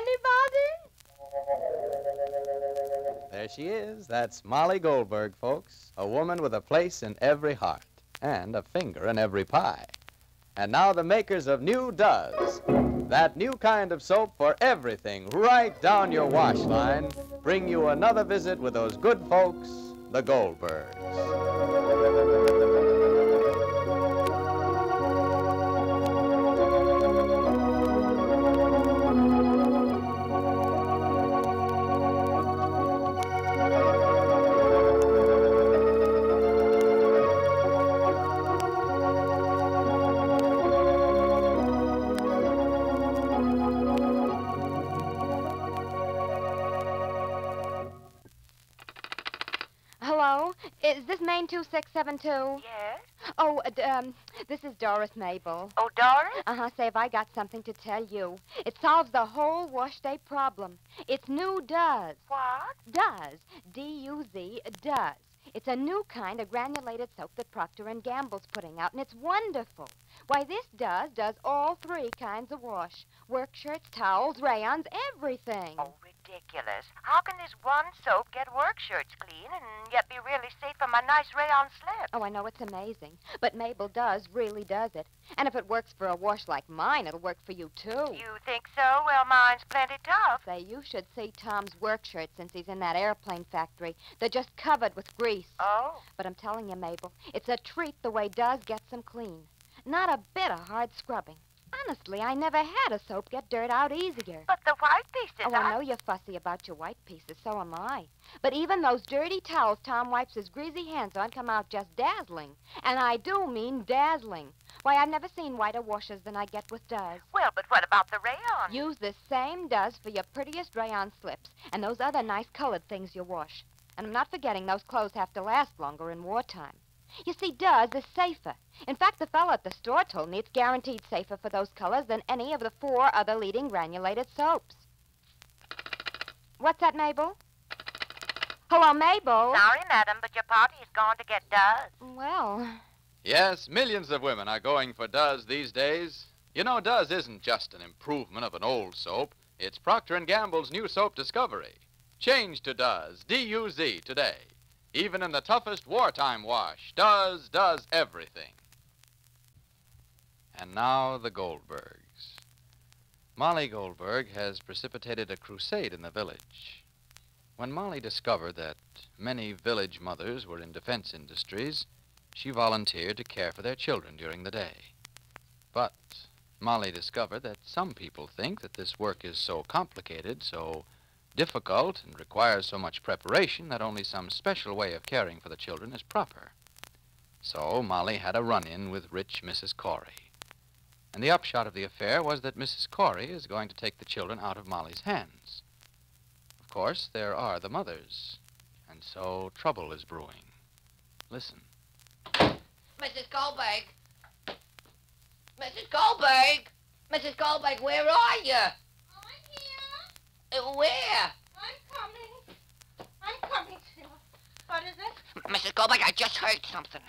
Anybody? There she is. That's Molly Goldberg, folks. A woman with a place in every heart and a finger in every pie. And now the makers of New Does, that new kind of soap for everything right down your wash line, bring you another visit with those good folks, the Goldbergs. Hello? Is this Main 2672? Yes? Oh, this is Doris Mabel. Oh, Doris? Uh-huh, say, have I got something to tell you. It solves the whole wash day problem. It's New Does. What? Does. D-U-Z, Does. It's a new kind of granulated soap that Procter & Gamble's putting out, and it's wonderful. Why, this does all three kinds of wash. Work shirts, towels, rayons, everything. Oh, ridiculous. How can this one soap get work shirts clean and yet be really safe for my nice rayon slips? Oh, I know it's amazing. But Mabel really does it. And if it works for a wash like mine, it'll work for you, too. You think so? Well, mine's plenty tough. Say, you should see Tom's work shirt since he's in that airplane factory. They're just covered with grease. Oh? But I'm telling you, Mabel, it's a treat the way Does gets them clean. Not a bit of hard scrubbing. Honestly, I never had a soap get dirt out easier. But the white pieces Oh, I know you're fussy about your white pieces, so am I. But even those dirty towels Tom wipes his greasy hands on come out just dazzling. And I do mean dazzling. Why, I've never seen whiter washes than I get with Does. Well, but what about the rayon? Use the same Does for your prettiest rayon slips and those other nice colored things you wash. And I'm not forgetting those clothes have to last longer in wartime. You see, Does is safer. In fact, the fellow at the store told me it's guaranteed safer for those colors than any of the 4 other leading granulated soaps. What's that, Mabel? Hello, Mabel? Sorry, madam, but your party is going to get Does. Well... Yes, millions of women are going for Does these days. You know, Does isn't just an improvement of an old soap. It's Procter & Gamble's new soap discovery. Change to Does, D-U-Z, today. Even in the toughest wartime wash, Does everything. And now the Goldbergs. Molly Goldberg has precipitated a crusade in the village. When Molly discovered that many village mothers were in defense industries, she volunteered to care for their children during the day. But Molly discovered that some people think that this work is so complicated, so difficult, and requires so much preparation that only some special way of caring for the children is proper. So Molly had a run-in with rich Mrs. Corey. And the upshot of the affair was that Mrs. Corey is going to take the children out of Molly's hands. Of course, there are the mothers, and so trouble is brewing. Listen. Mrs. Goldberg! Mrs. Goldberg! Mrs. Goldberg, where are you? I'm here. Where? I'm coming, Silber. What is it? Mrs. Goldberg, I just heard something.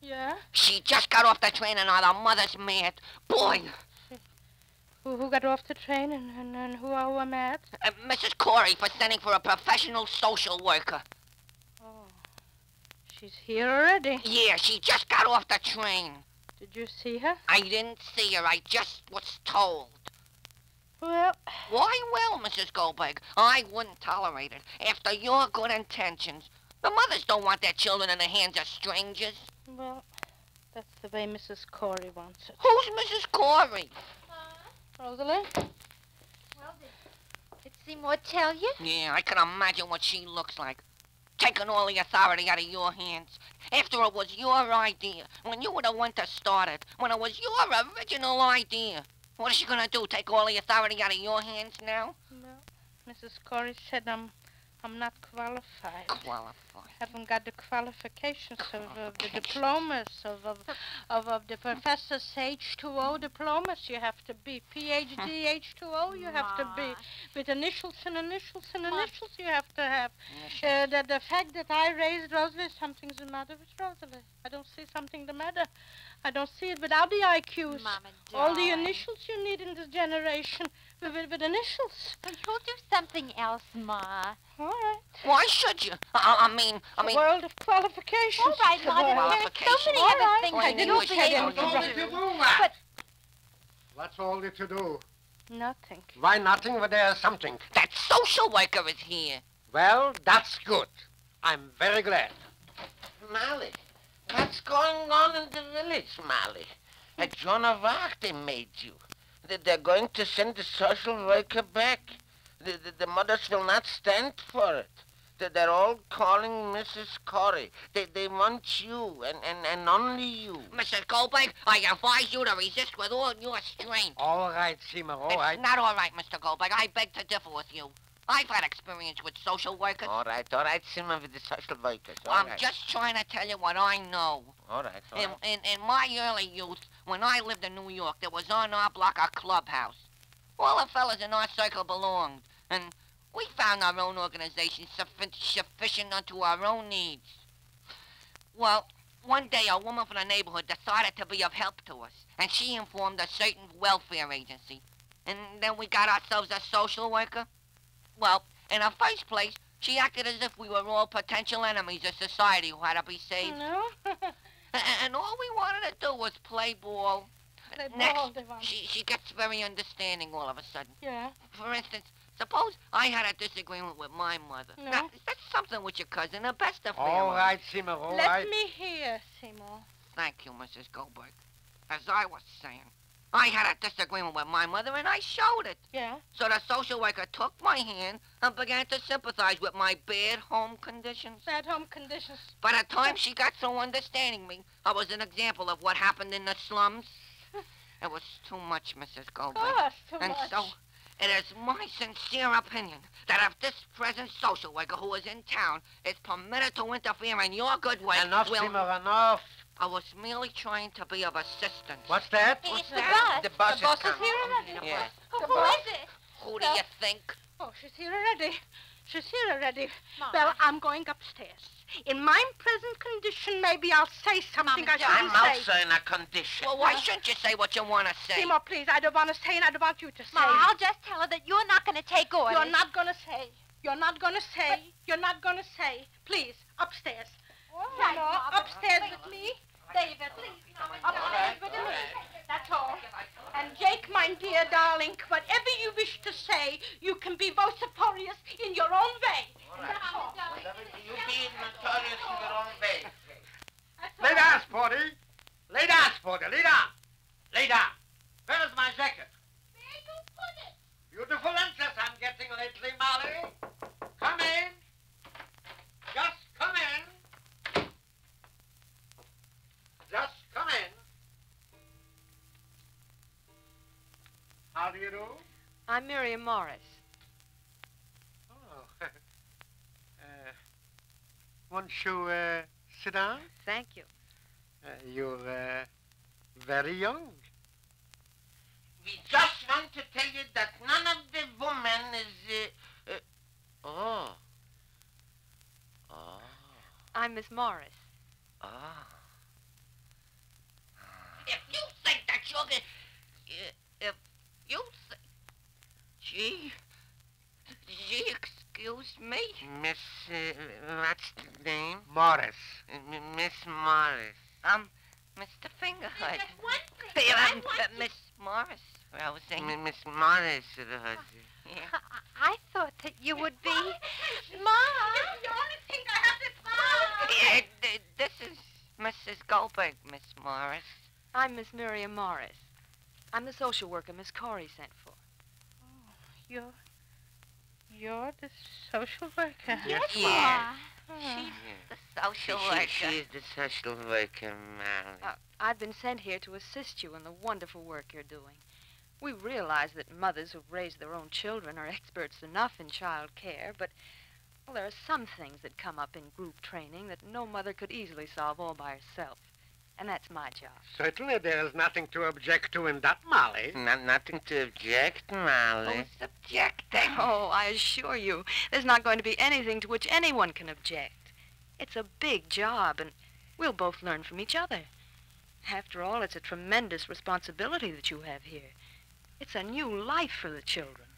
Yeah? She just got off the train and now the mother's mad. Boy! Who got off the train and who are mad? Mrs. Corey for sending for a professional social worker. Oh. She's here already. Yeah, she just got off the train. Did you see her? I didn't see her. I just was told. Well... Why, well, Mrs. Goldberg, I wouldn't tolerate it. After your good intentions. The mothers don't want their children in the hands of strangers. Well, that's the way Mrs. Corey wants it. Who's Mrs. Corey? Rosalie? Well, did Seymour tell you? Yeah, I can imagine what she looks like. Taking all the authority out of your hands. After it was your idea. When you were the one to start it. When it was your original idea. What is she gonna do? Take all the authority out of your hands now? No. Mrs. Corey said I'm I'm not qualified. Qualified. Haven't got the qualifications of the diplomas, of the professor's H2O diplomas. You have to be PhD H2O. You have to be with initials and initials and initials. You have to have the fact that I raised Rosalie. Something's the matter with Rosalie. I don't see something the matter. I don't see it without the IQs. Mama, All the darling. initials you need in this generation with initials. Well, you'll do something else, Ma. All right. Why should you? I mean... The world of qualifications. All right, The Mother. world. There's so many All other right. things I you didn't will say be able anything. to What's all do. to do, But What's all to do? Nothing. Why nothing when there's something? That social worker is here. Well, that's good. I'm very glad. Molly, what's going on in the village, Molly? Joan of Arc they made you. They're going to send the social worker back. The mothers will not stand for it. They're all calling Mrs. Corey. They want you, and only you. Mrs. Goldberg, I advise you to resist with all your strength. All right, Seymour, all right. It's not all right, Mr. Goldberg. I beg to differ with you. I've had experience with social workers. All right, Simon, with the social workers. I'm just trying to tell you what I know. All right. In my early youth, when I lived in New York, there was on our block a clubhouse. All the fellas in our circle belonged, and we found our own organization sufficient unto our own needs. Well, one day a woman from the neighborhood decided to be of help to us, and she informed a certain welfare agency. And then we got ourselves a social worker. Well, in the first place, she acted as if we were all potential enemies of society who had to be saved. No? And all we wanted to do was play ball. Play ball, Next, they want. she gets very understanding all of a sudden. Yeah. For instance, suppose I had a disagreement with my mother. No. Now, that's something with your cousin, the best of All families. right, Seymour, all Let right. me hear, Seymour. Thank you, Mrs. Goldberg. As I was saying, I had a disagreement with my mother, and I showed it. Yeah? So the social worker took my hand and began to sympathize with my bad home conditions. Bad home conditions. By the time she got through understanding me, I was an example of what happened in the slums. It was too much, Mrs. Goldberg. Gosh, too And much. so, it is my sincere opinion that if this present social worker who is in town is permitted to interfere in your good work, Enough, will... Seymour, enough. I was merely trying to be of assistance. What's that? it's the that? bus. The bus The bus is is coming. here already. Yeah. Who is it? Who do you think? Oh, she's here already. She's here already. Mom. Well, I'm going upstairs. In my present condition, maybe I'll say something Mama, I shouldn't I'm say. also in a condition. Well, why shouldn't you say what you want to say? Seymour, please, I don't want to say, and I don't want you to say. Ma, I'll just tell her that you're not going to take orders. You're not going to say. You're not going to say. You're not going to say. Please, upstairs. right, Seymour, Mother. upstairs with me. David, please, upstairs with me. That's all. And Jake, my dear darling, whatever you wish to say, you can be vociferous in your own way. That's all. You be notorious in your own way. That's all. Lay down, Sporty. Lay down, Sporty. Lay down. Lay down. Where's my jacket? Where you put it? Beautiful answers I'm getting lately, Molly. Come in. Just come in. Just come in. How do you do? I'm Miriam Morris. Oh. Won't you sit down? Thank you. You're very young. We just want to tell you that none of the women is, Oh. I'm Miss Morris. If you think that you're gonna... If you think... Gee, excuse me? Miss, what's the name? Morris. Miss Morris. Mr. Fingerhood. Just one thing. Miss Morris, Rosie. Miss Morris, Rosie. Yeah. I thought that you would be... Ma! You only think I have this Yeah, this is Mrs. Goldberg, Miss Morris. I'm Miss Miriam Morris. I'm the social worker Miss Corey sent for. You're the social worker. Yes, Yeah. Oh. The social worker. She's the social worker, Molly. I've been sent here to assist you in the wonderful work you're doing. We realize that mothers who've raised their own children are experts enough in child care, but Well, there are some things that come up in group training that no mother could easily solve all by herself. And that's my job. Certainly there is nothing to object to in that, Molly. Nothing to object, Molly. Who's objecting? Oh, I assure you, there's not going to be anything to which anyone can object. It's a big job, and we'll both learn from each other. After all, it's a tremendous responsibility that you have here. It's a new life for the children.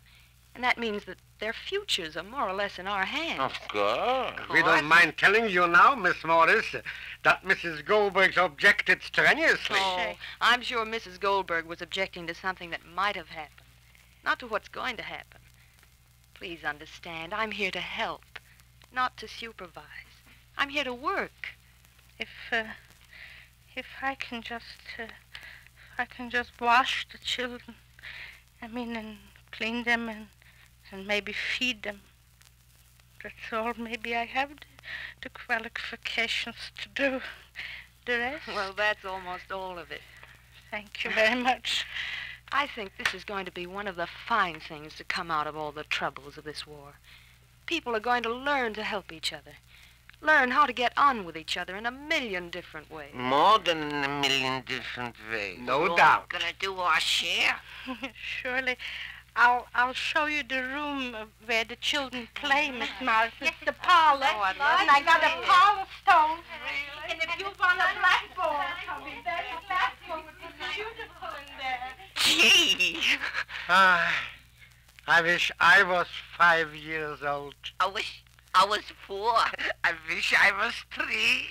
And that means that their futures are more or less in our hands. Of course. We don't mind telling you now, Miss Morris, that Mrs. Goldbergs objected strenuously. Oh, I'm sure Mrs. Goldberg was objecting to something that might have happened, not to what's going to happen. Please understand, I'm here to help, not to supervise. I'm here to work. If I can just wash the children, and clean them and maybe feed them. That's all maybe I have the qualifications to do. The rest? Well, that's almost all of it. Thank you very much. I think this is going to be one of the fine things to come out of all the troubles of this war. People are going to learn to help each other. Learn how to get on with each other in a million different ways. More than in a million different ways. No doubt. Gonna do our share? Surely. I'll show you the room where the children play, Miss Morris. It's the parlor. Oh, I'd love and I got a parlor stone. Really? And if you want a blackboard, I'll be there. The blackboard would be beautiful in there. Gee! I wish I was 5 years old. I wish I was 4. I wish I was 3.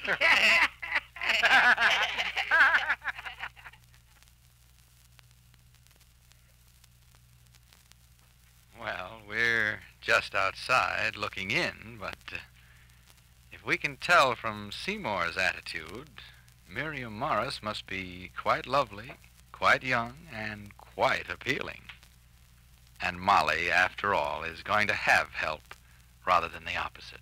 Well, we're just outside looking in, but if we can tell from Seymour's attitude, Miriam Morris must be quite lovely, quite young, and quite appealing. And Molly, after all, is going to have help rather than the opposite.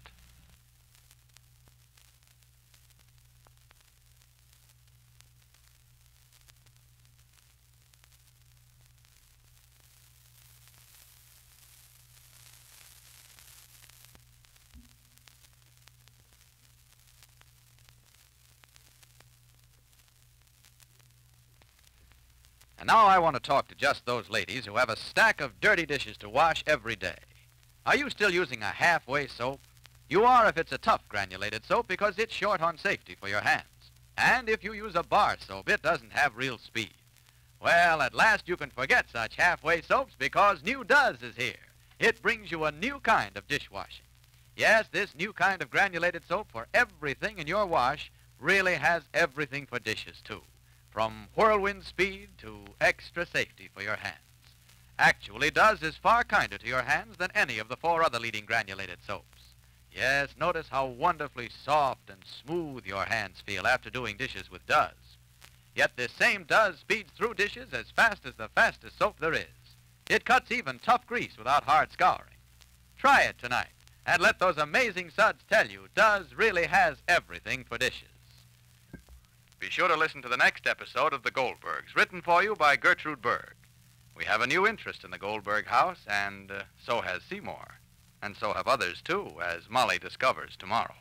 And now I want to talk to just those ladies who have a stack of dirty dishes to wash every day. Are you still using a halfway soap? You are if it's a tough granulated soap because it's short on safety for your hands. And if you use a bar soap, it doesn't have real speed. Well, at last you can forget such halfway soaps because New Does is here. It brings you a new kind of dishwashing. Yes, this new kind of granulated soap for everything in your wash really has everything for dishes, too. From whirlwind speed to extra safety for your hands. Actually, Does is far kinder to your hands than any of the 4 other leading granulated soaps. Yes, notice how wonderfully soft and smooth your hands feel after doing dishes with Does. Yet this same Does speeds through dishes as fast as the fastest soap there is. It cuts even tough grease without hard scouring. Try it tonight, and let those amazing suds tell you Does really has everything for dishes. Be sure to listen to the next episode of The Goldbergs, written for you by Gertrude Berg. We have a new interest in the Goldberg house, and so has Seymour. And so have others, too, as Molly discovers tomorrow.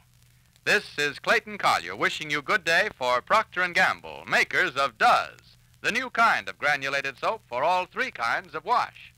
This is Clayton Collier wishing you good day for Procter & Gamble, makers of Does, the new kind of granulated soap for all 3 kinds of wash.